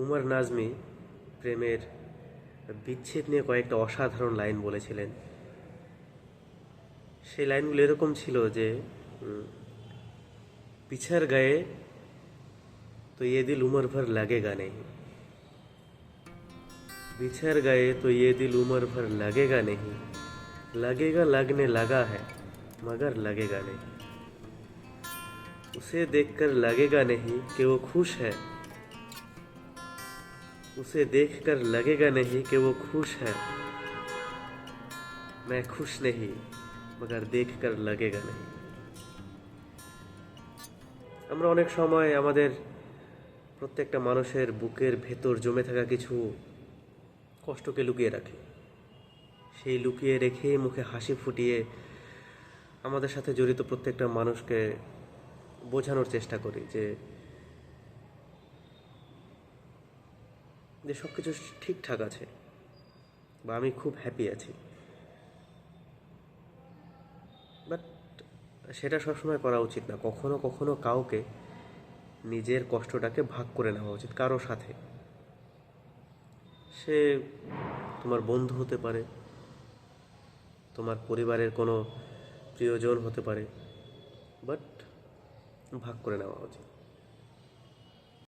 উমর নাজমি প্রেমের বিচ্ছেদ নিয়ে কয়েকটা অসাধারণ লাইন বলেছিলেন। সেই লাইনগুলো এরকম ছিল যে পিছার গায়ে তো ये दिल उम्र भर लगेगा नहीं, बिछड़ गए तो ये दिल उम्र भर लगेगा नहीं, लगेगा लगने लगा है मगर लगेगा नहीं, उसे देखकर लगेगा नहीं कि वो खुश है, उसे देखकर लगेगा नहीं कि वो खुश है, मैं खुश नहीं मगर देखकर लगेगा नहीं। আমরা অনেক সময় আমাদের প্রত্যেকটা মানুষের বুকের ভেতর জমে থাকা কিছু কষ্টকে লুকিয়ে রাখি। সেই লুকিয়ে রেখে মুখে হাসি ফুটিয়ে আমাদের সাথে জড়িত প্রত্যেকটা মানুষকে বোঝানোর চেষ্টা করি যে যে সব কিছু ঠিকঠাক আছে বা আমি খুব হ্যাপি আছি। বাট সেটা সবসময় করা উচিত না। কখনো কখনো কাউকে নিজের কষ্টটাকে ভাগ করে নেওয়া উচিত কারো সাথে। সে তোমার বন্ধু হতে পারে, তোমার পরিবারের কোনো প্রিয়জন হতে পারে, বাট ভাগ করে নেওয়া উচিত।